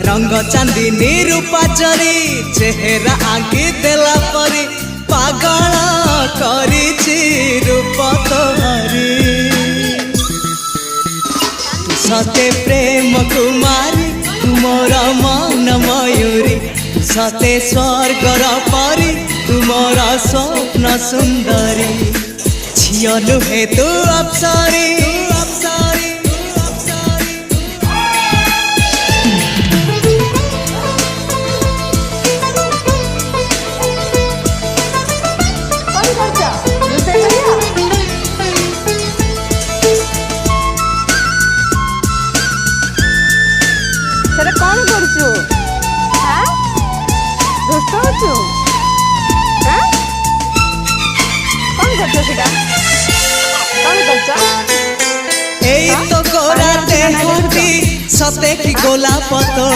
रंग चांदनी रूपा जरी चेहरा आंकी देला परी पागल करिछि रूप तोहरी सते प्रेम कुमारी तुमर मन मयूरी सते स्वर्गर परी तुमर स्वप्न सुंदरी झियो नुहे तू अप्सरी कौन करछु हां दुष्ट होछु हां कौन करछु सेटा कौन करछु एई तो गोरा देहती सते की गोलाप तो